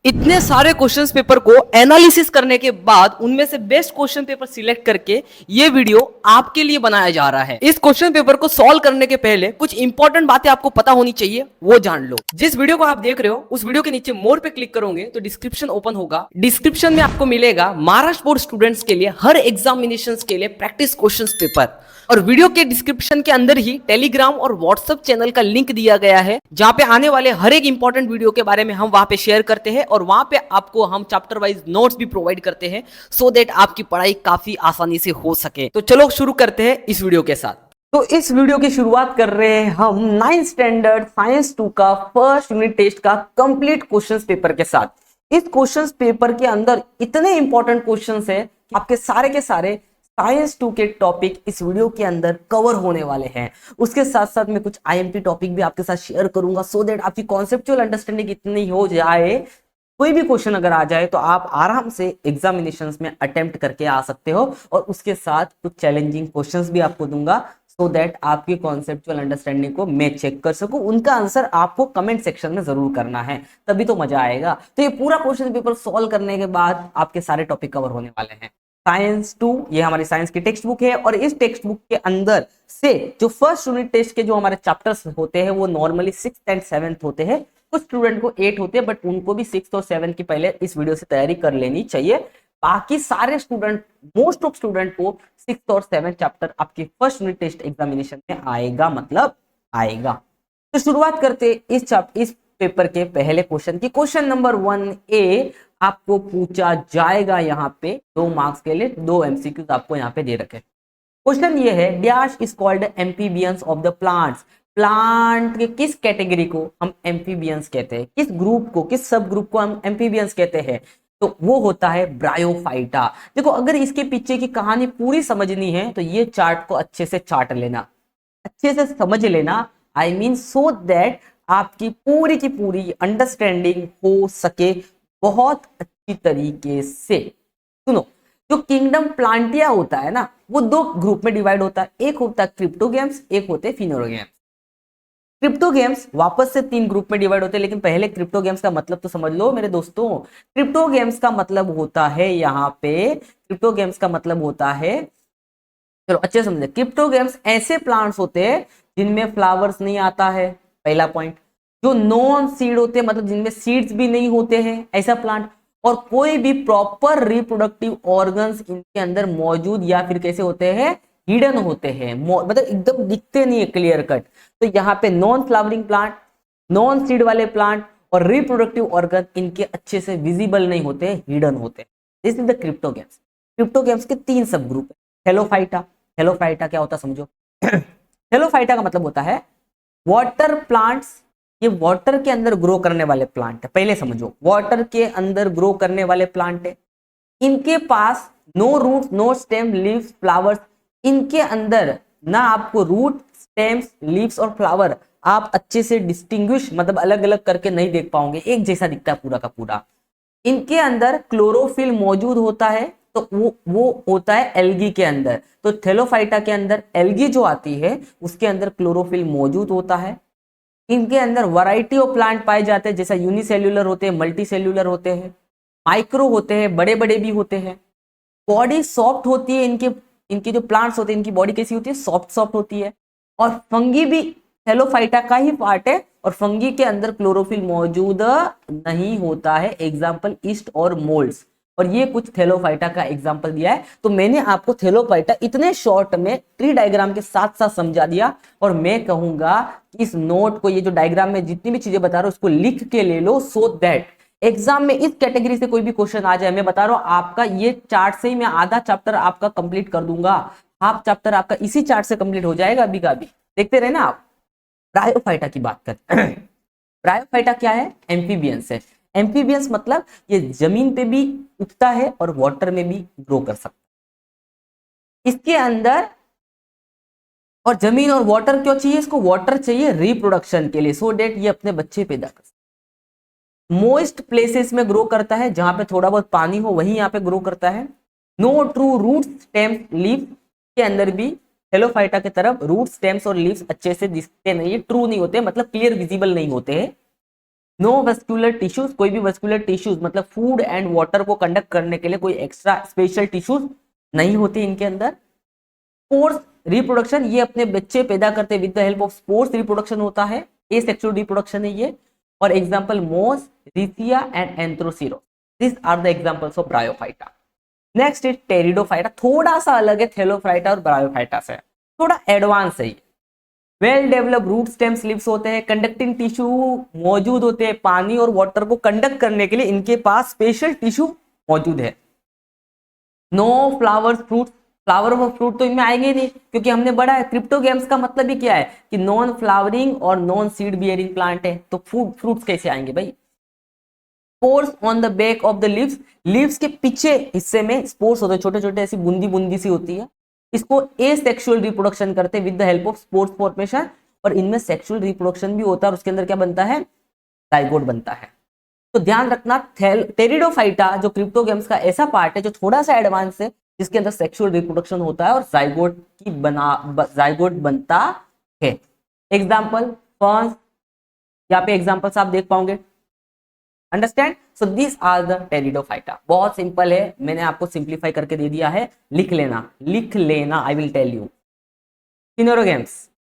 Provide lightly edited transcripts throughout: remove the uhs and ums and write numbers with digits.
इतने सारे questions paper को एनालिसिस करने के बाद उनमें से बेस्ट क्वेश्चन पेपर सिलेक्ट करके ये वीडियो आपके लिए बनाया जा रहा है। इस क्वेश्चन पेपर को सॉल्व करने के पहले कुछ इंपॉर्टेंट बातें आपको पता होनी चाहिए, वो जान लो। जिस वीडियो को आप देख रहे हो उस वीडियो के नीचे मोर पे क्लिक करोगे तो डिस्क्रिप्शन ओपन होगा। डिस्क्रिप्शन में आपको मिलेगा महाराष्ट्र बोर्ड स्टूडेंट्स के लिए हर एग्जामिनेशन के लिए प्रैक्टिस क्वेश्चन पेपर, और वीडियो के डिस्क्रिप्शन के अंदर ही टेलीग्राम और व्हाट्सएप चैनल का लिंक दिया गया है, जहां पे आने वाले हर एक इंपॉर्टेंट वीडियो के बारे में हम वहां पे शेयर करते हैं और वहां पे आपको हम चैप्टर वाइज नोट्स भी प्रोवाइड करते हैं, सो दैट आपकी पढ़ाई काफी आसानी से हो सके। तो चलो शुरू करते हैं इस वीडियो के साथ। तो इस वीडियो की शुरुआत कर रहे हैं हम 9th स्टैंडर्ड साइंस 2 का फर्स्ट यूनिट टेस्ट का कंप्लीट क्वेश्चंस पेपर के साथ। इस क्वेश्चंस पेपर के अंदर इतने इंपॉर्टेंट क्वेश्चंस हैं कि आपके सारे के सारे साइंस 2 के टॉपिक इस वीडियो के अंदर कवर होने वाले हैं। उसके साथ साथ मैं कुछ आईएमपी टॉपिक भी आपके साथ शेयर करूंगा, सो दैट आपकी कॉन्सेप्चुअल अंडरस्टैंडिंग इतनी हो जाए, कोई भी क्वेश्चन अगर आ जाए तो आप आराम से एग्जामिनेशंस में अटेम्प्ट करके आ सकते हो। और उसके साथ कुछ चैलेंजिंग क्वेश्चंस भी आपको दूंगा, सो दैट आपकी कॉन्सेप्चुअल अंडरस्टैंडिंग को मैं चेक कर सकूं। उनका आंसर आपको कमेंट सेक्शन में जरूर करना है, तभी तो मजा आएगा। तो ये पूरा क्वेश्चन पेपर सॉल्व करने के बाद आपके सारे टॉपिक कवर होने वाले हैं। साइंस 2 ये हमारी साइंस की टेक्स्ट बुक है, और इस टेक्स्ट बुक के अंदर से जो फर्स्ट यूनिट टेस्ट के जो हमारे चैप्टर्स होते हैं वो नॉर्मली 6th एंड 7th होते हैं। कुछ स्टूडेंट को 8 होते हैं, बट उनको भी 6th और 7th की पहले इस वीडियो से तैयारी कर लेनी चाहिए। बाकी सारे स्टूडेंट, मोस्ट ऑफ स्टूडेंट को 6th और 7th चैप्टर आपके फर्स्ट यूनिट टेस्ट एग्जामिनेशन में आएगा, मतलब आएगा। तो शुरुआत करते इस पेपर के पहले क्वेश्चन की। क्वेश्चन नंबर 1A आपको पूछा जाएगा यहाँ पे 2 मार्क्स के लिए, 2 एमसीक्यूज आपको यहाँ पे दे रखे। क्वेश्चन ये है, dash is called amphibians of the plants. Plant के किस कैटेगरी को हम एम्फीबियंस कहते हैं, किस ग्रुप को, किस सब ग्रुप को हम एम्फीबियंस कहते हैं? तो वो होता है ब्रायोफाइटा। देखो, अगर इसके पीछे की कहानी पूरी समझनी है तो ये चार्ट को अच्छे से चाट लेना, अच्छे से समझ लेना, आई मीन सो दैट आपकी पूरी की पूरी अंडरस्टैंडिंग हो सके बहुत अच्छी तरीके से। सुनो, जो किंगडम प्लांटिया होता है ना, वो 2 ग्रुप में डिवाइड होता है। एक होता है क्रिप्टोगेम्स, एक होते हैं फिनोरोगेम्स। क्रिप्टोगेम्स वापस से 3 ग्रुप में डिवाइड होते हैं, लेकिन पहले क्रिप्टोगेम्स का मतलब तो समझ लो मेरे दोस्तों। क्रिप्टोगेम्स का मतलब होता है यहाँ पे, क्रिप्टोगेम्स का मतलब होता है, चलो अच्छे समझे, क्रिप्टोगेम्स ऐसे प्लांट्स होते हैं जिनमें फ्लावर्स नहीं आता है, पहला पॉइंट। जो नॉन सीड होते हैं, मतलब जिनमें सीड्स भी नहीं होते हैं, ऐसा प्लांट। और कोई भी प्रॉपर रिप्रोडक्टिव ऑर्गन्स इनके अंदर मौजूद या फिर कैसे होते हैं, हिडन होते हैं, मतलब एकदम दिखते नहीं है क्लियर कट। तो यहाँ पे non flowering plant, non seed वाले प्लांट और रिप्रोडक्टिव ऑर्गन इनके अच्छे से विजिबल नहीं होते, हिडन होते हैं। This is the cryptogams. Cryptogams के 3 सब ग्रुप है। हेलोफाइटा, हेलोफाइटा क्या होता है समझो। हेलोफाइटा का मतलब होता है वाटर प्लांट्स। ये वाटर के अंदर ग्रो करने वाले प्लांट है, पहले समझो, वाटर के अंदर ग्रो करने वाले प्लांट है। इनके पास no root, no stem, leaves, flowers. इनके अंदर ना आपको रूट, स्टेम्स, लीव्स और फ्लावर आप अच्छे से डिस्टिंग्विश, मतलब अलग अलग करके नहीं देख पाओगे, एक जैसा दिखता है पूरा का पूरा। इनके अंदर क्लोरोफिल मौजूद होता है, तो वो होता है एल्गी के अंदर। तो थेलोफाइटा के अंदर एल्गी जो आती है उसके अंदर क्लोरोफिल मौजूद होता है। इनके अंदर वैरायटी ऑफ प्लांट पाए जाते हैं, जैसा यूनिसेल्यूलर होते हैं, मल्टी सेल्यूलर होते हैं, माइक्रो होते हैं, बड़े बड़े भी होते हैं। बॉडी सॉफ्ट होती है इनके, इनके जो प्लांट्स होते हैं इनकी बॉडी कैसी होती है, सॉफ्ट सॉफ्ट होती है। और फंगी भी थैलोफाइटा का ही पार्ट है, और फंगी के अंदर क्लोरोफिल मौजूद नहीं होता है। एग्जाम्पल ईस्ट और मोल्ड्स। और ये कुछ थैलोफाइटा का एग्जाम्पल दिया है। तो मैंने आपको थैलोफाइटा इतने शॉर्ट में ट्री डायग्राम के साथ साथ समझा दिया, और मैं कहूंगा कि इस नोट को, ये जो डायग्राम में जितनी भी चीजें बता रहा हूं उसको लिख के ले लो, सो दैट एग्जाम में इस कैटेगरी से कोई भी क्वेश्चन आ जाए, मैं बता रहा हूं आपका ये चार्ट से ही मैं आधा चैप्टर आपका कंप्लीट कर दूंगा। हाफ चैप्टर आपका इसी चार्ट से कंप्लीट हो जाएगा अभी का अभी, देखते रहे ना आप। ब्रायोफाइटा की बात करते हैं। ब्रायोफाइटा क्या है, एम्फीबियंस है। एम्फीबियंस मतलब ये जमीन पे भी उगता है और वाटर में भी ग्रो कर सकता है। इसके अंदर, और जमीन और वाटर क्यों चाहिए इसको, वाटर चाहिए रिप्रोडक्शन के लिए, सो डेट ये अपने बच्चे पैदा कर। मोइस्ट प्लेसेस में ग्रो करता है, जहां पे थोड़ा बहुत पानी हो वहीं यहाँ पे ग्रो करता है। No true root, stem, leaf के अंदर भी हेलोफाइटा की तरफ रूट, स्टेम्स और लीव्स अच्छे से दिखते नहीं है, ट्रू नहीं होते, मतलब क्लियर विजिबल नहीं होते हैं। नो वस्कुलर टिश्यूज, कोई भी वस्कुलर टिश्यूज मतलब फूड एंड वाटर को कंडक्ट करने के लिए कोई एक्स्ट्रा स्पेशल टिश्यूज नहीं होते इनके अंदर। स्पोर्स रिप्रोडक्शन, ये अपने बच्चे पैदा करते with the help of spores reproduction होता है, एसेक्सुअल रिप्रोडक्शन है ये। और example moss, riccia and anthoceros, this are the examples of bryophyta. Next is pteridophyta, थोड़ा सा अलग है थैलोफाइटा और ब्रायोफाइटा से, थोड़ा एडवांस है। Well develop root stem slips होते हैं, कंडक्टिंग टिश्यू मौजूद होते हैं, पानी और वाटर को कंडक्ट करने के लिए इनके पास स्पेशल टिश्यू मौजूद है। नो फ्लावर्स फ्रूट, फ्लावर और फ्रूट तो इनमें आएंगे नहीं क्योंकि हमने पढ़ा है क्रिप्टोगेम्स का मतलब ही क्या है कि नॉन फ्लावरिंग और नॉन सीड बियरिंग प्लांट है, तो फ्रूट्स कैसे आएंगे भाई। Spores on the back of the leaves, leaves के पीछे हिस्से में स्पोर्स होते हैं, छोटे छोटे ऐसी बूंदी बूंदी सी होती है, इसको एसेक्सुअल रिप्रोडक्शन करते हैं with the help of spores formation. और इनमें सेक्सुअल रिप्रोडक्शन भी होता है और उसके अंदर क्या बनता है, जाइगोट बनता है। तो ध्यान रखना टेरिडोफाइटा जो क्रिप्टोगेम्स का ऐसा पार्ट है जो थोड़ा सा एडवांस है, जिसके अंदर सेक्सुअल रिप्रोडक्शन होता है और जाइगोट बनता है। एग्जाम्पल फर्न्स, यहाँ पे एग्जाम्पल्स आप देख पाओगे। Understand, so this are the pteridophyta. बहुत सिंपल है, मैंने आपको सिंप्लीफाई करके दे दिया है, लिख लेना, I will tell you. Phanerogams,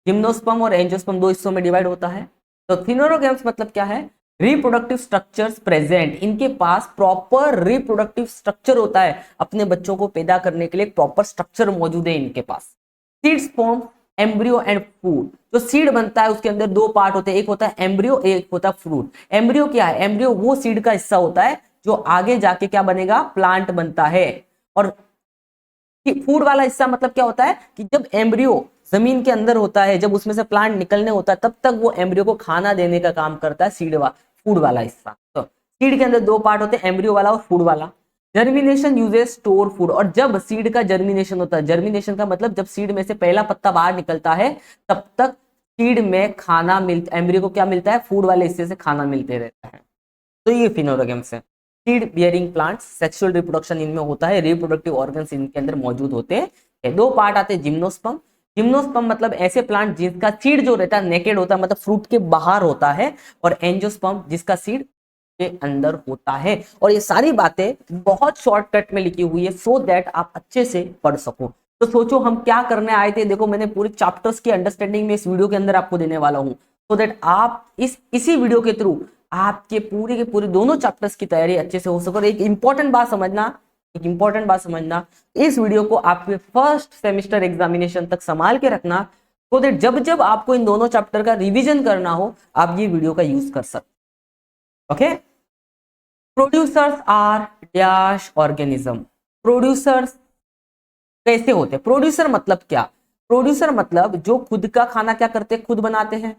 gymnosperm और एंजियोस्पर्म दो हिस्सों में डिवाइड होता है। तो थिनोरोगेम्स मतलब क्या है, रिप्रोडक्टिव स्ट्रक्चर्स प्रेजेंट, इनके पास प्रॉपर रिप्रोडक्टिव स्ट्रक्चर होता है, अपने बच्चों को पैदा करने के लिए प्रॉपर स्ट्रक्चर मौजूद है इनके पास। Seeds form embryo and fruit, जो सीड बनता है उसके अंदर दो पार्ट होते हैं, एक होता है एम्ब्रियो, एक होता है फ्रूट। एम्ब्रियो क्या है, एम्ब्रियो वो सीड का हिस्सा होता है जो आगे जाके क्या बनेगा, प्लांट बनता है। और फूड वाला हिस्सा मतलब क्या होता है कि जब एम्ब्रियो जमीन के अंदर होता है, जब उसमें से प्लांट निकलने होता है, तब तक वो एम्ब्रियो को खाना देने का काम करता है फूड वाला हिस्सा। तो सीड के अंदर दो पार्ट होते हैं, एम्ब्रियो वाला और फूड वाला। जर्मिनेशन यूजेस स्टोर फूड, और जब सीड का जर्मिनेशन होता है, जर्मिनेशन का मतलब जब सीड में से पहला पत्ता बाहर निकलता है, तब तक सीड में खाना मिलता, एम्ब्रियो को क्या मिलता है, फूड वाले हिस्से से खाना मिलते रहता है। तो ये फिनोरोगेम्स है। Seed bearing plants, sexual reproduction इनमें होता है, रिप्रोडक्टिव ऑर्गन्स इनके अंदर मौजूद होते हैं। दो पार्ट आते हैं, जिम्नोस्पर्म, जिम्नोस्पर्म मतलब ऐसे प्लांट जिसका सीड जो रहता है नेकेड होता है, मतलब फ्रूट के बाहर होता है, और एंजियोस्पर्म जिसका सीड के अंदर होता है। और ये सारी बातें बहुत शॉर्टकट में लिखी हुई है सो दैट आप अच्छे से पढ़ सको। तो सोचो हम क्या करने आए थे, देखो मैंने पूरे चैप्टर्स की अंडरस्टैंडिंग में इस वीडियो के अंदर आपको देने वाला हूं, सो दैट आप इसी वीडियो के थ्रू आपके पूरे के पूरे दोनों चैप्टर्स की तैयारी अच्छे से हो सके। और एक इंपॉर्टेंट बात समझना, इस वीडियो को आपके फर्स्ट सेमेस्टर एग्जामिनेशन तक संभाल के रखना, सो दैट जब जब आपको इन दोनों चैप्टर का रिवीजन करना हो, आप ये वीडियो का यूज कर सकते। Okay, producers are dash organism. प्रोड्यूसर्स कैसे होते हैं, प्रोड्यूसर मतलब क्या, प्रोड्यूसर मतलब जो खुद का खाना क्या करते हैं, खुद बनाते हैं।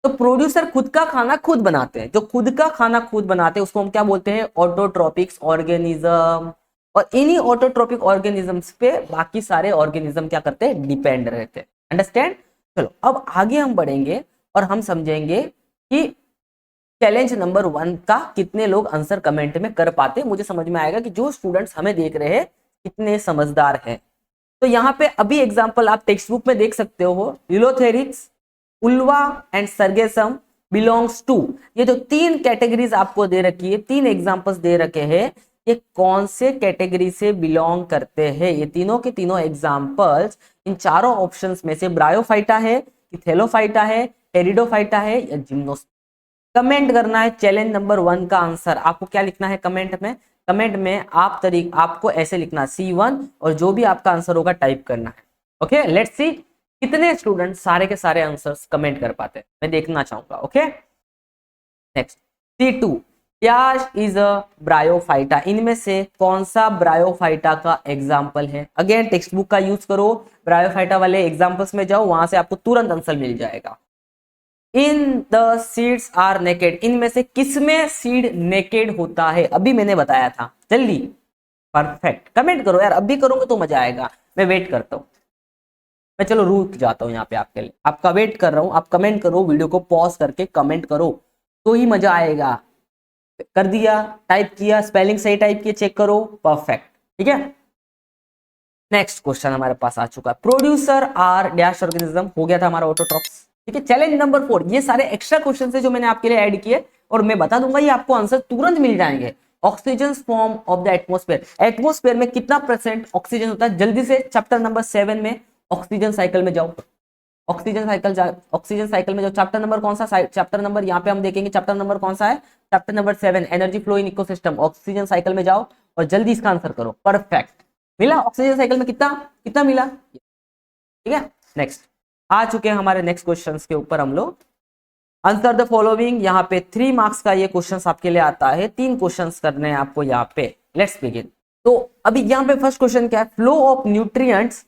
तो प्रोड्यूसर खुद का खाना खुद बनाते हैं, जो खुद का खाना खुद बनाते हैं उसको हम क्या बोलते हैं, ऑटोट्रोपिक्स ऑर्गेनिज्म। और इन्हीं ऑटोट्रोपिक ऑर्गेनिजम्स पे बाकी सारे ऑर्गेनिज्म क्या करते हैं, डिपेंड रहते हैं। अंडरस्टैंड, चलो अब आगे हम बढ़ेंगे और हम समझेंगे कि चैलेंज नंबर 1 का कितने लोग आंसर कमेंट में कर पाते हैं। मुझे समझ में आएगा कि जो स्टूडेंट्स हमें देख रहे हैं कितने समझदार हैं। तो यहाँ पे अभी एग्जांपल आप टेक्स्ट बुक में देख सकते हो, लिलोथेरिक्स, उल्वा एंड सर्गेसम बिलोंग्स टू, ये जो 3 कैटेगरीज आपको दे रखी है, 3 एग्जांपल्स दे रखे हैं, ये कौन से कैटेगरी से बिलोंग करते हैं। ये तीनों के तीनों एग्जांपल्स इन चारों ऑप्शंस में से ब्रायोफाइटा है, थैलोफाइटा है, टेरिडोफाइटा है या जिम्नोस्पर्म। कमेंट करना है चैलेंज नंबर 1 का आंसर। आपको क्या लिखना है कमेंट में, आपको ऐसे लिखना C1 और जो भी आपका आंसर होगा टाइप करना है। ओके, लेट्स सी कितने स्टूडेंट सारे के सारे आंसर्स कमेंट कर पाते हैं, मैं देखना चाहूंगा। Okay, next C2, dash is a bryophyta, इनमें से कौन सा ब्रायोफाइटा का एग्जाम्पल है। अगेन टेक्स्ट बुक का यूज करो, ब्रायोफाइटा वाले एग्जाम्पल्स में जाओ, वहां से आपको तुरंत आंसर मिल जाएगा। In the seeds are naked, इनमें से किसमें सीड नेकेड होता है, अभी मैंने बताया था, जल्दी परफेक्ट कमेंट करो यार, अभी करोगे तो मजा आएगा। मैं वेट करता हूँ, मैं चलो रुक जाता हूँ यहाँ पे आपके लिए, आपका वेट कर रहा हूँ। आप कमेंट करो, वीडियो को पॉज करके कमेंट करो तो ही मजा आएगा। कर दिया, टाइप किया, स्पेलिंग सही टाइप किया, चेक करो, परफेक्ट, ठीक है। नेक्स्ट क्वेश्चन हमारे पास आ चुका है, प्रोड्यूसर आर डैश ऑर्गेनिज्म, हो गया था हमारा ऑटोट्रॉप्स। ठीक है, चैलेंज नंबर 4, ये सारे एक्स्ट्रा क्वेश्चन है जो मैंने आपके लिए ऐड किए और मैं बता दूंगा, ये आपको आंसर तुरंत मिल जाएंगे। Oxygen form of the atmosphere, atmosphere में कितना परसेंट ऑक्सीजन होता है? जल्दी से चैप्टर नंबर 7 में ऑक्सीजन साइकिल में जाओ, ऑक्सीजन साइकिल में जाओ। चैप्टर नंबर कौन सा? चैप्टर नंबर यहाँ पे हम देखेंगे, चैप्टर नंबर कौन सा है? Chapter number 7, energy flow in ecosystem. Oxygen cycle में जाओ और जल्दी इसका आंसर करो। परफेक्ट, मिला ऑक्सीजन साइकिल में कितना कितना मिला? ठीक है, नेक्स्ट आ चुके हैं हमारे नेक्स्ट क्वेश्चन के ऊपर हम लोग। आंसर द फॉलोइंग, यहाँ पे 3 मार्क्स का ये क्वेश्चन आपके लिए आता है, 3 क्वेश्चन करने हैं आपको यहाँ पे। Let's begin. तो अभी यहाँ पे फर्स्ट क्वेश्चन क्या है? Flow of nutrients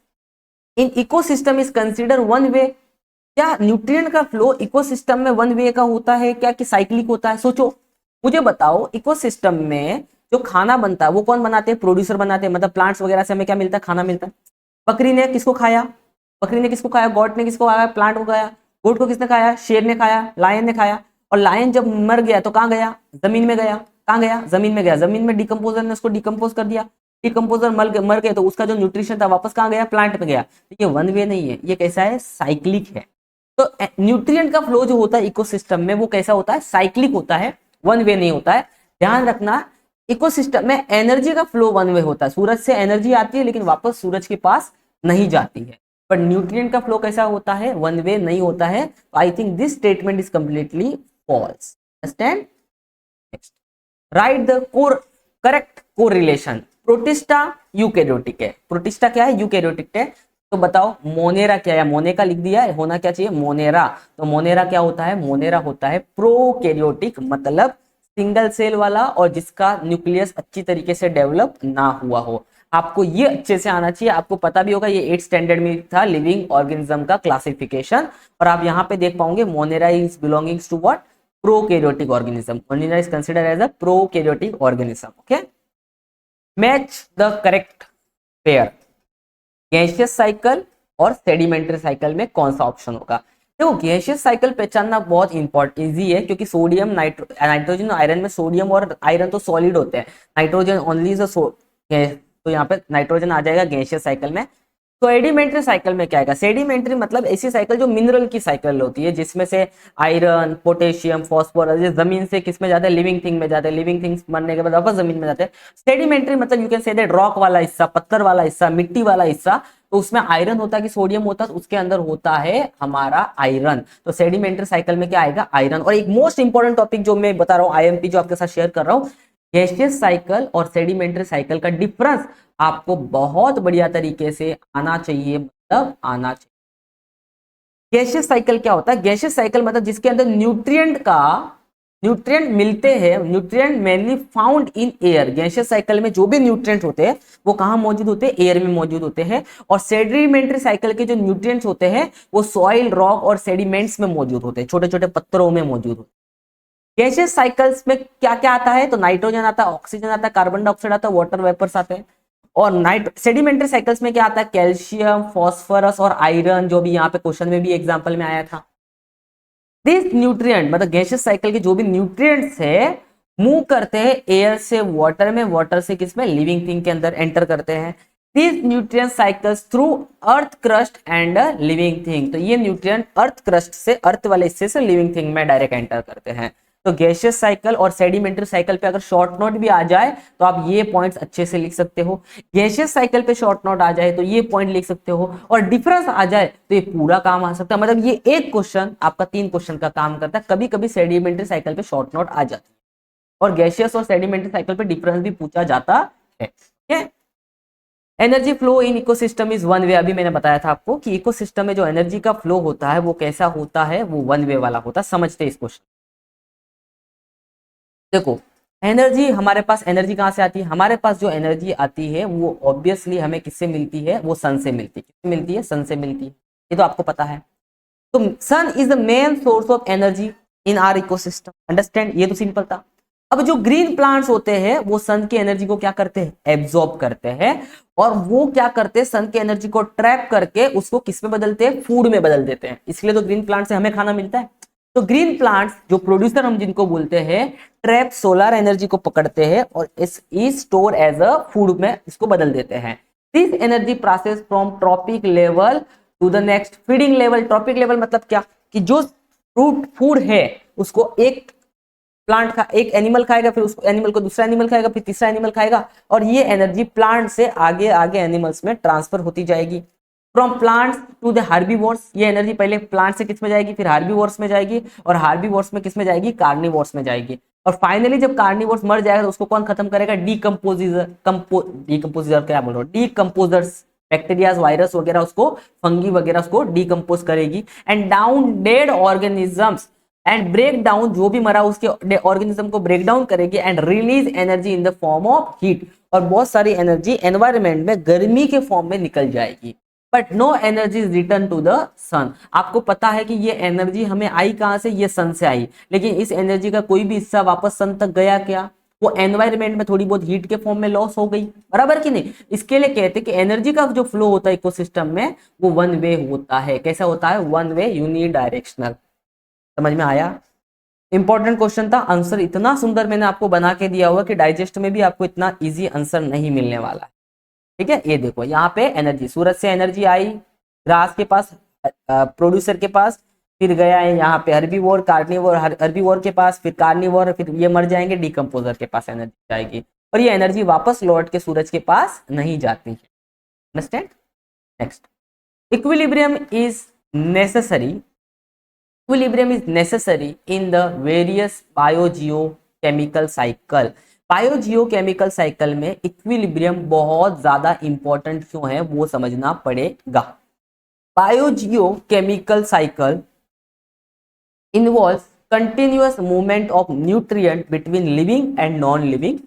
in ecosystem is consider one way. क्या न्यूट्रिएंट का फ्लो इकोसिस्टम में वन वे का होता है क्या कि साइक्लिक होता है? सोचो, मुझे बताओ, इकोसिस्टम में जो खाना बनता है वो कौन बनाते हैं? प्रोड्यूसर बनाते हैं, मतलब प्लांट्स वगैरह से हमें क्या मिलता है? खाना मिलता है। बकरी ने किसको खाया? बकरी ने किसको खाया? गॉट ने किसको खाया? प्लांट को खाया। गोट को किसने खाया? शेर ने खाया, लायन ने खाया। और लायन जब मर गया तो कहाँ गया? जमीन में गया। कहाँ गया? जमीन में गया। जमीन में डिकम्पोजर ने उसको डिकम्पोज कर दिया। डिकम्पोजर मर गए तो उसका जो न्यूट्रिशन था वापस कहाँ गया? प्लांट पे गया। तो ये वन वे नहीं है, ये कैसा है? साइक्लिक है। तो न्यूट्रिएंट का फ्लो जो होता है इकोसिस्टम में वो कैसा होता है? साइक्लिक होता है, वन वे नहीं होता है। ध्यान रखना, इकोसिस्टम में एनर्जी का फ्लो वन वे होता है। सूरज से एनर्जी आती है लेकिन वापस सूरज के पास नहीं जाती है। पर न्यूट्रिएंट का फ्लो कैसा होता है? वन वे नहीं होता है। I think this statement is completely false. Understand? Next, write the correct correlation. Protista eukaryotic है। प्रोटिस्टा क्या है? यूकैरियोटिक है। तो बताओ मोनेरा क्या है? मोनेका लिख दिया है, होना क्या चाहिए? मोनेरा। तो मोनेरा क्या होता है? मोनेरा होता है प्रोकैरियोटिक, मतलब सिंगल सेल वाला और जिसका न्यूक्लियस अच्छी तरीके से डेवलप ना हुआ हो। आपको ये अच्छे से आना चाहिए। आपको पता भी होगा ये 8th स्टैंडर्ड में था, लिविंग ऑर्गेनिज्म का क्लासिफिकेशन। और आप यहाँ पे देख पाओगे monera is belongings to what? Prokaryotic organism. Monera is considered as a prokaryotic organism. Okay, match the correct pair. Gaseous cycle और सेडिमेंट्री साइकिल में कौन सा ऑप्शन होगा? देखो, गैसियस साइकिल पहचानना बहुत इजी है, क्योंकि सोडियम नाइट्रोजन आयरन में सोडियम और आयरन तो सॉलिड होते हैं, नाइट्रोजन ओनली इज तो यहाँ पे नाइट्रोजन आ जाएगा गैसियस साइकिल में। सेडिमेंट्री साइकिल में क्या आएगा? सेडिमेंट्री मतलब ऐसी साइकिल जो मिनरल की साइकिल होती है, जिसमें से आयरन, पोटेशियम, फॉस्फोरस जमीन से किस में जाते हैं? लिविंग थिंग में जाते हैं। लिविंग थिंग्स मरने के बाद वापस जमीन में जाते हैं। सेडिमेंट्री मतलब you can say that rock वाला हिस्सा, पत्थर वाला हिस्सा, मिट्टी वाला हिस्सा, तो उसमें आयरन होता है कि सोडियम होता है? तो उसके अंदर होता है हमारा आयरन। तो सेडिमेंट्री साइकिल में क्या आएगा? आयरन। और एक मोस्ट इंपॉर्टेंट टॉपिक जो मैं बता रहा हूँ, आईएमपी जो आपके साथ शेयर कर रहा हूँ, गैसियस साइकिल और सेडिमेंट्री साइकिल का डिफरेंस आपको बहुत बढ़िया तरीके से आना चाहिए, मतलब आना चाहिए। गैसियस साइकिल क्या होता है? गैसियस साइकिल मतलब जिसके अंदर न्यूट्रिएंट मिलते हैं, nutrient mainly found in air. Gaseous cycle में जो भी न्यूट्रिएंट होते हैं वो कहां मौजूद होते हैं? एयर में मौजूद होते हैं। और सेडिमेंट्री साइकिल के जो न्यूट्रिएंट्स होते हैं वो सॉइल, रॉक और सेडिमेंट्स में मौजूद होते हैं, छोटे छोटे पत्थरों में मौजूद होते हैं। गैसियस साइकिल्स में क्या क्या आता है? तो नाइट्रोजन आता है, ऑक्सीजन आता है, कार्बन डाइऑक्साइड आता है, वाटर वेपर्स आते हैं। और सेडिमेंट्री साइकिल्स में क्या आता है? कैल्शियम, फॉस्फोरस और आयरन, जो भी यहाँ पे क्वेश्चन में भी एग्जांपल में आया था। दिस न्यूट्रिएंट मतलब गैसियस साइकिल के जो भी न्यूट्रिएंट्स है मूव करते हैं एयर से वाटर में, वाटर से किस में? लिविंग थिंग के अंदर एंटर करते हैं। This nutrient cycles through earth crust and living thing. तो ये न्यूट्रिएंट अर्थ क्रस्ट से, अर्थ वाले हिस्से से लिविंग थिंग में डायरेक्ट एंटर करते हैं। तो गैसियस साइकिल और सेडिमेंट्री साइकिल पे अगर शॉर्ट नोट भी आ जाए तो आप ये पॉइंट्स अच्छे से लिख सकते हो। गैसियस साइकिल पे शॉर्ट नोट आ जाए तो ये पॉइंट लिख सकते हो, और डिफरेंस आ जाए तो ये पूरा काम आ सकता है। मतलब ये एक क्वेश्चन आपका 3 क्वेश्चन का काम करता है। कभी कभी सेडिमेंट्री साइकिल पे शॉर्ट नोट आ जाती है और गैसियस और सेडिमेंट्री साइकिल पे डिफरेंस भी पूछा जाता है। ठीक है, energy flow in ecosystem is one way. अभी मैंने बताया था आपको कि इकोसिस्टम में जो एनर्जी का फ्लो होता है वो कैसा होता है? वो वन वे वाला होता है। समझते इस क्वेश्चन। देखो, एनर्जी हमारे पास, एनर्जी कहां से आती है? हमारे पास जो एनर्जी आती है वो ऑब्वियसली हमें किससे मिलती है? वो सन से मिलती है। किससे मिलती है? सन से मिलती है। ये तो आपको पता है। तो sun is the main source of energy in our ecosystem. Understand? ये तो सिंपल था। अब जो ग्रीन प्लांट्स होते हैं वो सन की एनर्जी को क्या करते हैं? एब्जॉर्ब करते हैं। और वो क्या करते हैं? सन की एनर्जी को ट्रैप करके उसको किस में बदलते हैं? फूड में बदल देते हैं। इसलिए तो ग्रीन प्लांट से हमें खाना मिलता है। तो ग्रीन प्लांट्स जो प्रोड्यूसर हम जिनको बोलते हैं, ट्रैप सोलर एनर्जी को पकड़ते हैं और इस स्टोर एज अ फूड में इसको बदल देते हैं। This energy process from trophic level to the next feeding level. Trophic level मतलब क्या? कि जो फ्रूट फूड है उसको एक प्लांट खा, एक एनिमल खाएगा, फिर उस एनिमल को दूसरा एनिमल खाएगा, फिर तीसरा एनिमल खाएगा, और ये एनर्जी प्लांट से आगे आगे एनिमल्स में ट्रांसफर होती जाएगी। From plants to the herbivores, ये एनर्जी पहले प्लांट से किस में जाएगी, फिर हार्बीवोर्स में जाएगी, और हार्बीवोर्स में किस में जाएगी, कार्निवोर्स में जाएगी। और फाइनली जब कार्निवोर्स मर जाएगा तो उसको कौन खत्म करेगा, डीकंपोजर क्या बोल रहा हूं, डीकंपोजर्स, बैक्टीरियाज, वायरस वगैरह उसको, फंगी वगैरह उसको डीकंपोज करेगी। And down dead organisms and break down, जो भी मरा उसके ऑर्गेनिज्म को ब्रेक डाउन करेगी and release energy in the form of heat, और बहुत सारी एनर्जी एनवायरमेंट में गर्मी के फॉर्म में निकल जाएगी। But no energy is return to the sun. आपको पता है कि ये एनर्जी हमें आई कहां से, ये सन से आई, लेकिन इस एनर्जी का कोई भी हिस्सा वापस सन तक गया क्या, वो एनवायरमेंट में थोड़ी बहुत हीट के फॉर्म में लॉस हो गई, बराबर कि नहीं। इसके लिए कहते हैं कि एनर्जी का जो फ्लो होता है इकोसिस्टम में वो वन वे होता है। कैसा होता है, वन वे, यूनिडायरेक्शनल। समझ में आया। इंपॉर्टेंट क्वेश्चन था, आंसर इतना सुंदर मैंने आपको बना के दिया हुआ कि डाइजेस्ट में भी आपको इतना इजी आंसर नहीं मिलने वाला है। ठीक है, ये देखो यहाँ पे एनर्जी, सूरज से एनर्जी आई ग्रास के पास, प्रोड्यूसर के पास, फिर गया है यहाँ पे हर्बीवोर, कार्निवोर, हर्बीवोर के पास, फिर कार्निवोर, फिर ये मर जाएंगे, डिकम्पोजर के पास एनर्जी जाएगी, और ये एनर्जी वापस लौट के सूरज के पास नहीं जाती है। Understand. Next, equilibrium is necessary, equilibrium is necessary in the various biogeochemical cycle. Biogeochemical cycle में इक्विलिब्रियम बहुत ज्यादा इंपॉर्टेंट क्यों है वो समझना पड़ेगा। Biogeochemical cycle involves continuous movement of nutrient between living and non living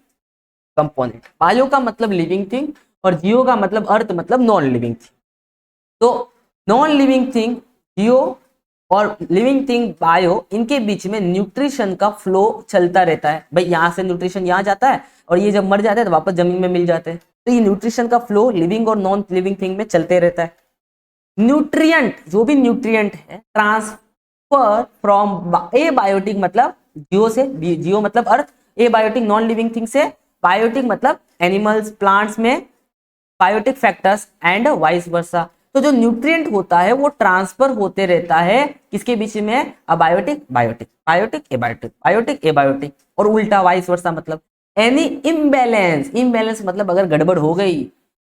component. Bio का मतलब लिविंग थिंग और जियो का मतलब अर्थ, मतलब नॉन लिविंग थिंग। तो नॉन लिविंग थिंग जियो और लिविंग थिंग बायो, इनके बीच में न्यूट्रिशन का फ्लो चलता रहता है। भाई यहाँ से न्यूट्रिशन यहाँ जाता है और ये जब मर जाता है तो वापस जमीन में मिल जाते हैं। तो ये न्यूट्रिशन का फ्लो लिविंग और नॉन लिविंग थिंग में चलते रहता है। न्यूट्रिएंट, जो भी न्यूट्रिएंट है, ट्रांसफर फ्रॉम ए बायोटिक मतलब जियो से, जियो मतलब earth, abiotic non living thing से, बायोटिक मतलब एनिमल्स प्लांट्स में, biotic factors and vice versa. तो जो न्यूट्रिएंट होता है वो ट्रांसफर होते रहता है किसके बीच में, abiotic biotic, biotic abiotic, biotic abiotic, और उल्टा वाइस वर्सा। मतलब एनी इम्बैलेंस, इम्बैलेंस मतलब अगर गड़बड़ हो गई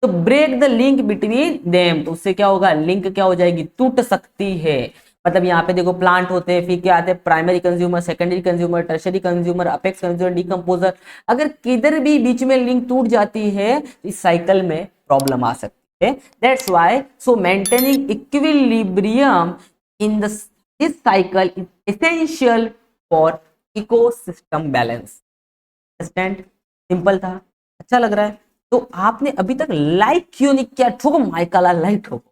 तो break the link between them, तो उससे क्या होगा, लिंक क्या हो जाएगी, टूट सकती है। मतलब यहाँ पे देखो प्लांट होते हैं, फिर क्या आते हैं, primary consumer, secondary consumer, tertiary consumer, apex consumer, decomposer. अगर किधर भी बीच में लिंक टूट जाती है तो इस साइकिल में प्रॉब्लम आ सकती है। That's why so maintaining equilibrium in this cycle is essential for ecosystem balance. Understand. Simple था, अच्छा लग रहा है। तो आपने अभी तक लाइक क्यों नहीं किया, ठोको माइकाला लाइक ठोको,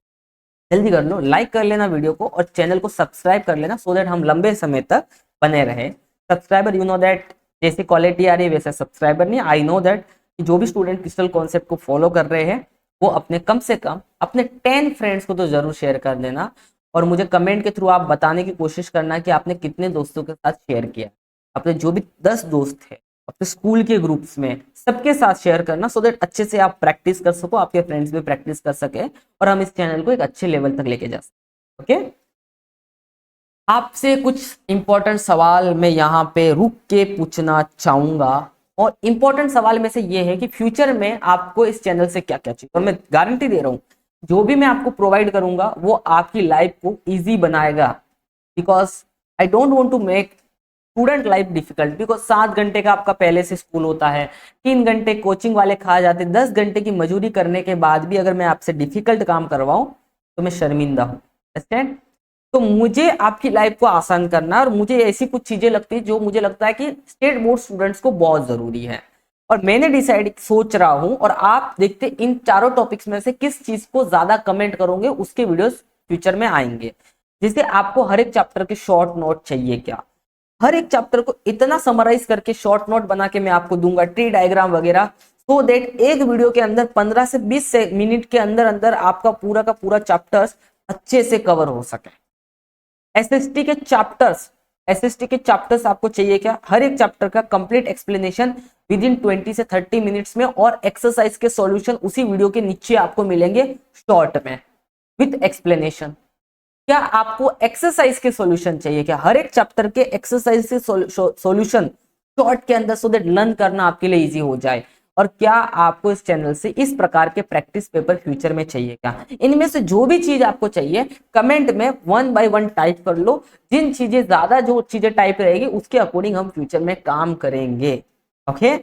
जल्दी कर लो, लाइक कर लेना वीडियो को और चैनल को सब्सक्राइब कर लेना, सो दैट हम लंबे समय तक बने रहे। सब्सक्राइबर, यू नो दैट, जैसे क्वालिटी आ रही है वैसे सब्सक्राइबर नहीं। आई नो दैट कि जो भी स्टूडेंट क्रिस्टल कॉन्सेप्ट को फॉलो कर रहे हैं वो अपने कम से कम अपने 10 फ्रेंड्स को तो जरूर शेयर कर देना, और मुझे कमेंट के थ्रू आप बताने की कोशिश करना कि आपने कितने दोस्तों के साथ शेयर किया। अपने जो भी 10 दोस्त है अपने स्कूल के ग्रुप्स में सबके साथ शेयर करना, सो दैट अच्छे से आप प्रैक्टिस कर सको, आपके फ्रेंड्स भी प्रैक्टिस कर सके, और हम इस चैनल को एक अच्छे लेवल तक लेके जा सके। ओके, आपसे कुछ इंपॉर्टेंट सवाल मैं यहाँ पे रुक के पूछना चाहूंगा, और इंपॉर्टेंट सवाल में से ये है कि फ्यूचर में आपको इस चैनल से क्या क्या चाहिए, और मैं गारंटी दे रहा हूँ जो भी मैं आपको प्रोवाइड करूंगा वो आपकी लाइफ को ईजी बनाएगा। Because I don't want to make student life difficult, because 7 घंटे का आपका पहले से स्कूल होता है, 3 घंटे कोचिंग वाले खा जाते, 10 घंटे की मजदूरी करने के बाद भी अगर मैं आपसे डिफिकल्ट काम करवाऊं तो मैं शर्मिंदा हूँ। अंडरस्टैंड। तो मुझे आपकी लाइफ को आसान करना, और मुझे ऐसी कुछ चीजें लगती है जो मुझे लगता है कि स्टेट बोर्ड स्टूडेंट्स को बहुत जरूरी है, और मैंने डिसाइड सोच रहा हूं, और आप देखते इन चारों टॉपिक्स में से किस चीज को ज्यादा कमेंट करोगे उसके वीडियोस फ्यूचर में आएंगे। जैसे आपको हर एक चैप्टर के शॉर्ट नोट चाहिए क्या, हर एक चैप्टर को इतना समराइज करके शॉर्ट नोट बना के मैं आपको दूंगा, ट्री डायग्राम वगैरह, सो देट एक वीडियो के अंदर 15 से 20 मिनट के अंदर अंदर आपका पूरा का पूरा चैप्टर्स अच्छे से कवर हो सके। एसएसटी के चैप्टर्स, एसएसटी के चैप्टर्स आपको चाहिए क्या, हर एक चैप्टर का कंप्लीट एक्सप्लेनेशन विद इन 20 से 30 मिनट्स में, और एक्सरसाइज के सॉल्यूशन उसी वीडियो के नीचे आपको मिलेंगे शॉर्ट में विद एक्सप्लेनेशन। क्या आपको एक्सरसाइज के सॉल्यूशन चाहिए क्या, हर एक चैप्टर के एक्सरसाइज से सॉल्यूशन शॉर्ट के अंदर, सो दैट लर्न करना आपके लिए इजी हो जाए। और क्या आपको इस चैनल से इस प्रकार के प्रैक्टिस पेपर फ्यूचर में चाहिए क्या? इनमें से जो भी चीज आपको चाहिए कमेंट में 1 बाय 1 टाइप कर लो। जिन चीजें ज्यादा जो चीजें टाइप रहेगी उसके अकॉर्डिंग हम फ्यूचर में काम करेंगे। ओके,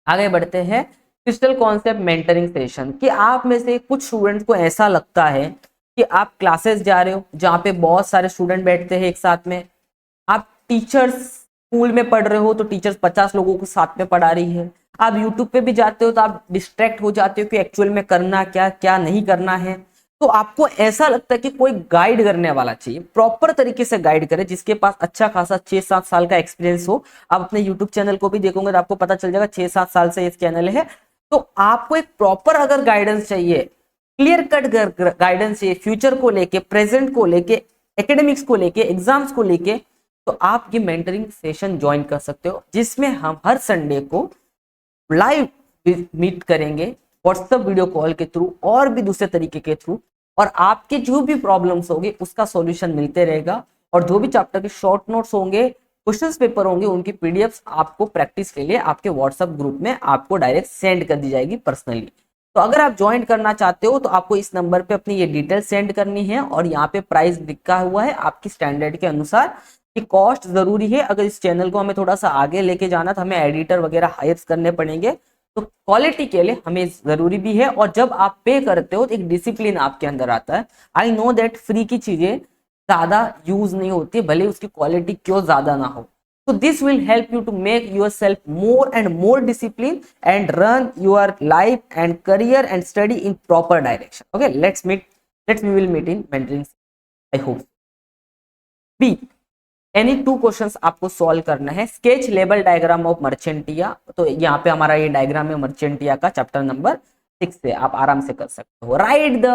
आगे बढ़ते हैं। क्रिस्टल कॉन्सेप्ट मेंटरिंग सेशन, कि आप में से कुछ स्टूडेंट्स को ऐसा लगता है कि आप क्लासेस जा रहे हो जहाँ पे बहुत सारे स्टूडेंट बैठते हैं एक साथ में, आप टीचर्स स्कूल में पढ़ रहे हो तो टीचर्स 50 लोगों को साथ में पढ़ा रही है, आप यूट्यूब पे भी जाते हो तो आप डिस्ट्रैक्ट हो जाते हो कि एक्चुअल में करना क्या क्या नहीं करना है। तो आपको ऐसा लगता है कि कोई गाइड करने वाला चाहिए, प्रॉपर तरीके से गाइड करे, जिसके पास अच्छा खासा 6-7 साल का एक्सपीरियंस हो। आप अपने यूट्यूब चैनल को भी देखोगे तो आपको पता चल जाएगा 6-7 साल से इस चैनल है। तो आपको एक प्रॉपर अगर गाइडेंस चाहिए, क्लियर कट गाइडेंस चाहिए फ्यूचर को लेके, प्रेजेंट को लेके, एकेडमिक्स को लेके, एग्जाम्स को लेके, तो आप ये मेंटरिंग सेशन ज्वाइन कर सकते हो, जिसमें हम हर संडे को लाइव मीट करेंगे व्हाट्सएप वीडियो कॉल के थ्रू और भी दूसरे तरीके के थ्रू, और आपके जो भी प्रॉब्लम्स होंगे उसका सॉल्यूशन मिलते रहेगा। और जो भी चैप्टर के शॉर्ट नोट्स होंगे, क्वेश्चंस पेपर होंगे, उनकी पीडीएफ्स आपको प्रैक्टिस के लिए आपके व्हाट्सएप ग्रुप में आपको डायरेक्ट सेंड कर दी जाएगी पर्सनली। तो अगर आप ज्वाइन करना चाहते हो तो आपको इस नंबर पे अपनी ये डिटेल सेंड करनी है, और यहाँ पे प्राइस लिखा हुआ है आपकी स्टैंडर्ड के अनुसार कि कॉस्ट जरूरी है। अगर इस चैनल को हमें थोड़ा सा आगे लेके जाना तो हमें एडिटर वगैरह हायर करने पड़ेंगे, तो क्वालिटी के लिए हमें जरूरी भी है। और जब आप पे करते हो तो एक डिसिप्लिन आपके अंदर आता है। आई नो दैट फ्री की चीजें ज्यादा यूज नहीं होती, भले उसकी क्वालिटी क्यों ज्यादा ना हो। So this will help you to make yourself more and more disciplined and run your life and career and study in proper direction. Okay, we will meet in mentoring. I hope. B. Any 2 questions आपको solve करना है। Sketch label diagram of मर्चेंटिया, तो यहाँ पे हमारा ये diagram है मर्चेंटिया का, चैप्टर नंबर 6 से आप आराम से कर सकते हो। Right the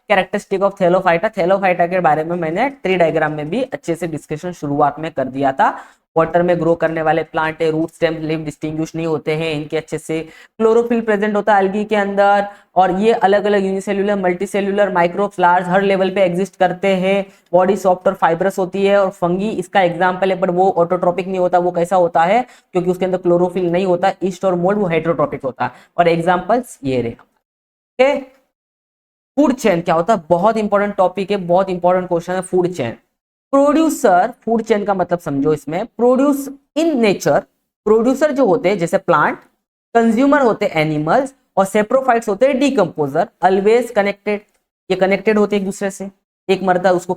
characteristic of Thallophyta, Thallophyta के बारे में मैंने ट्री डायग्राम में भी अच्छे से डिस्कशन शुरुआत में कर दिया था। वाटर में ग्रो करने वाले प्लांट है, रूट स्टेम लीफ डिस्टिंग्विश नहीं होते हैं इनके अच्छे से, क्लोरोफिल प्रेजेंट होता है एल्गी के अंदर, और ये अलग अलग यूनिसेल्युलर मल्टीसेल्युलर माइक्रोफ्लावर्स हर लेवल पे एग्जिस्ट करते हैं। बॉडी सॉफ्ट और फाइब्रस होती है, और फंगी इसका एग्जांपल है, बट वो ऑटोट्रोपिक नहीं होता। वो कैसा होता है? क्योंकि उसके अंदर क्लोरोफिल नहीं होता। ईस्ट और मोल्ड वो हेटेरोट्रोपिक होता है। और एग्जाम्पल्स ये रहे। फूड चेन क्या होता है? बहुत इंपॉर्टेंट टॉपिक है, बहुत इंपॉर्टेंट क्वेश्चन है food chain. Producer, food chain का मतलब समझो इसमें, प्रोड्यूस इन नेचर, प्रोड्यूसर जो होते हैं जैसे प्लांट, कंज्यूमर होते हैं एनिमल्स, और सेप्रोफाइट्स होते हैं डीकंपोजर, ऑलवेज कनेक्टेड। ये कनेक्टेड होते हैं एक दूसरे से, एक मरता उसको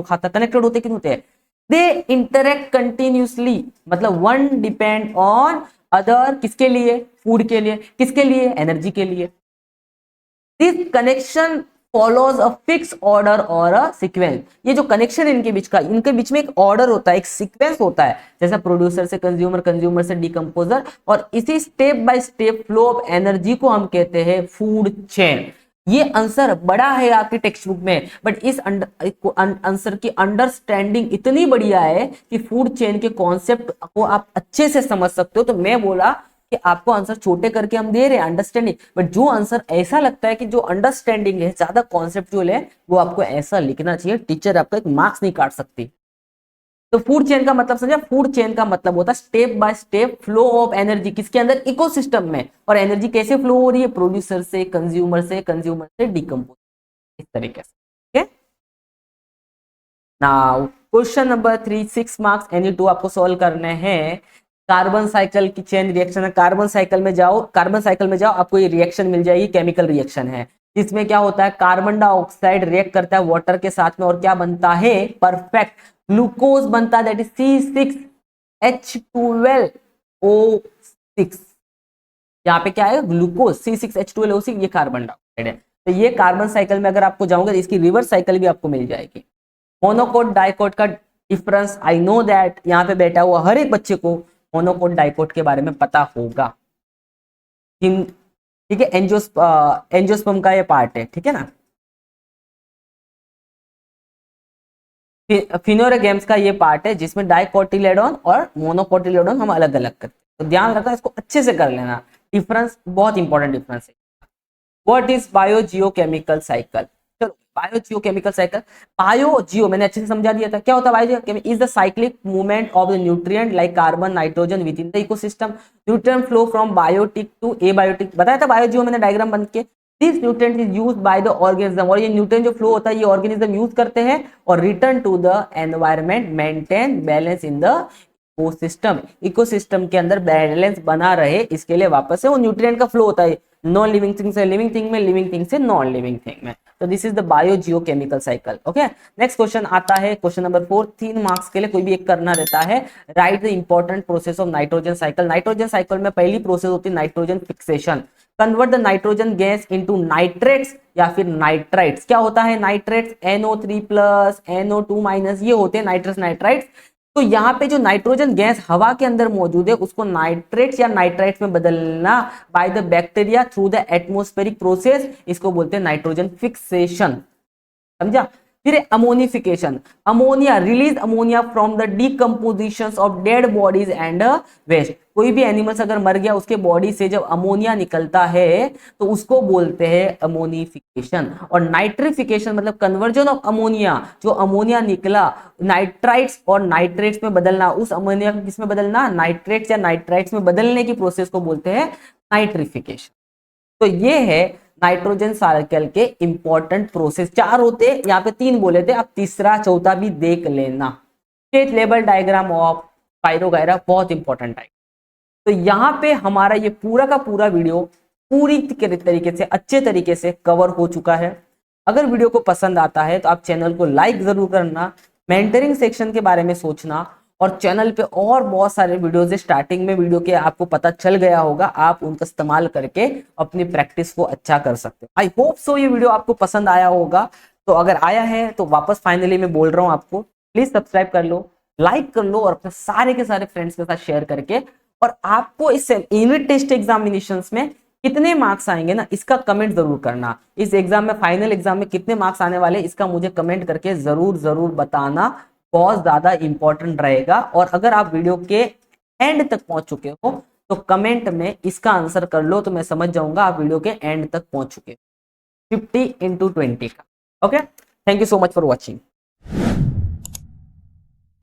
खाता, कनेक्टेड होते क्यों होते हैं? दे इंटरेक्ट कंटिन्यूसली, मतलब वन डिपेंड ऑन अदर, किसके लिए? फूड के लिए। किसके लिए? एनर्जी के लिए। This connection follows a fix order और अ सीक्वेंस। ये जो कनेक्शन इनके बीच का, इनके बीच में एक ऑर्डर होता है, एक सीक्वेंस होता है, जैसा प्रोड्यूसर से कंज्यूमर, कंज्यूमर से डीकंपोजर, और इसी step by step flow of energy को हम कहते हैं फूड चेन। ये आंसर बड़ा है आपकी टेक्स्ट बुक में, बट इस आंसर की अंडरस्टैंडिंग इतनी बढ़िया है कि फूड चेन के कॉन्सेप्ट को आप अच्छे से समझ सकते हो। तो मैं बोला कि आपको आंसर छोटे करके हम दे रहे हैं अंडरस्टैंडिंग, बट जो आंसर ऐसा लगता है कि जो अंडरस्टैंडिंग है, ज्यादा कॉन्सेप्चुअल है, वो आपको ऐसा लिखना चाहिए। टीचर आपका एक मार्क्स नहीं काट सकती। तो फूड चेन का मतलब समझा? फूड चेन का मतलब होता है step by step flow of energy, किसके अंदर? इकोसिस्टम में। और एनर्जी कैसे फ्लो हो रही है? प्रोड्यूसर से कंज्यूमर से, कंज्यूमर से डीकंपोज, इस तरीके से। Okay, now question number 3, 6 marks any 2 आपको सॉल्व करने हैं। कार्बन साइकिल की चेन रिएक्शन है। कार्बन साइकिल में जाओ, आपको ये रिएक्शन मिल जाएगी, केमिकल रिएक्शन है, जिसमें क्या होता है? कार्बन डाइऑक्साइड रिएक्ट करता है वाटर के साथ में, और क्या बनता है? परफेक्ट ग्लूकोज बनता है, दैट इज C6H12O6। यहाँ पे क्या है? ग्लूकोज, C6H12O6, ये कार्बन डाइऑक्साइड है। तो ये कार्बन साइकिल में अगर आपको जाओगे तो इसकी रिवर्स साइकिल भी आपको मिल जाएगी। मोनोकोट डाइकोट का डिफरेंस, आई नो दैट यहाँ पे बैठा हुआ हर एक बच्चे को मोनोकोट डाइकोट के बारे में पता होगा। ठीक है, एंजियोस्पर्म का ये पार्ट है, ठीक है ना। फिनोरेगेम्स का ये पार्ट है जिसमें डाइकोटिलेडोन और मोनोकोटिलेडोन हम अलग अलग करते हैं। तो ध्यान रखना, इसको अच्छे से कर लेना, डिफरेंस बहुत इंपॉर्टेंट डिफरेंस है। What is biogeochemical cycle? चलो bio geo chemical cycle. Bio geo मैंने अच्छे से समझा दिया था, क्या होता है bio geo? Is the cyclic movement of the nutrient like carbon nitrogen within the ecosystem. Nutrient flow from biotic to abiotic, बताया था बायो जियो मैंने डायग्राम बन के। This nutrient is used by the organism, और ये nutrient जो flow होता है ये ऑर्गेनिज्म यूज करते हैं और return to the environment, maintain balance in the ecosystem. Ecosystem के अंदर बैलेंस बना रहे इसके लिए वापस से वो न्यूट्रिएंट का फ्लो होता है नॉन लिविंग थिंग से लिविंग थिंग में, लिविंग थिंग से नॉन लिविंग थिंग में। तो this is the bio geo chemical cycle. Okay, next question आता है क्वेश्चन नंबर 4। 3 मार्क्स के लिए कोई भी एक करना रहता है। Right the important process of nitrogen cycle. Nitrogen cycle में पहली प्रोसेस होती है nitrogen fixation. Convert the nitrogen gas into nitrates या फिर नाइट्राइट्स। क्या होता है nitrates? NO3 plus NO2 minus, ये होते हैं नाइट्रस नाइट्राइट्स। तो यहाँ पे जो नाइट्रोजन गैस हवा के अंदर मौजूद है उसको नाइट्रेट्स या नाइट्राइट्स में बदलना by the bacteria through the atmospheric process, इसको बोलते हैं नाइट्रोजन फिक्सेशन। समझा? फिर ammonification, ammonia release ammonia from the decomposition of dead bodies and waste. कोई भी एनिमल्स अगर मर गया उसके बॉडी से जब अमोनिया निकलता है तो उसको बोलते हैं अमोनिफिकेशन। और नाइट्रिफिकेशन मतलब कन्वर्जन ऑफ अमोनिया, जो अमोनिया निकला नाइट्राइट्स और नाइट्रेट्स में बदलना, उस अमोनिया को किसमें बदलना? नाइट्रेट्स या नाइट्राइट्स में बदलने की प्रोसेस को बोलते हैं नाइट्रिफिकेशन। तो ये है नाइट्रोजन साइकिल के इंपॉर्टेंट प्रोसेस। 4 होते, यहाँ पे 3 बोले थे, अब तीसरा चौथा भी देख लेना। स्टेट लेवल डायग्राम ऑफ पायरोगायरा बहुत इंपॉर्टेंट है। तो यहाँ पे हमारा ये पूरा का पूरा वीडियो पूरी तरीके से अच्छे तरीके से कवर हो चुका है। अगर वीडियो को पसंद आता है तो आप चैनल को लाइक जरूर करना, मेंटरिंग सेक्शन के बारे में सोचना, और चैनल पे और बहुत सारे वीडियोज है स्टार्टिंग में वीडियो के, आपको पता चल गया होगा, आप उनका इस्तेमाल करके अपनी प्रैक्टिस को अच्छा कर सकते हो। आई होप सो ये वीडियो आपको पसंद आया होगा। तो अगर आया है तो वापस फाइनली मैं बोल रहा हूँ आपको, प्लीज सब्सक्राइब कर लो, लाइक कर लो और अपने सारे के सारे फ्रेंड्स के साथ शेयर करके। और आपको इस यूनिट टेस्ट एग्जामिनेशंस में कितने मार्क्स आएंगे ना, इसका कमेंट जरूर करना। इस एग्जाम में, फाइनल एग्जाम में कितने मार्क्स आने वाले, इसका मुझे कमेंट करके जरूर जरूर बताना, बहुत ज्यादा इंपॉर्टेंट रहेगा। और अगर आप वीडियो के एंड तक पहुंच चुके हो तो कमेंट में इसका आंसर कर लो, तो मैं समझ जाऊंगा आप वीडियो के एंड तक पहुंच चुके हो। 50 into 20 का। Okay, thank you so much for watching.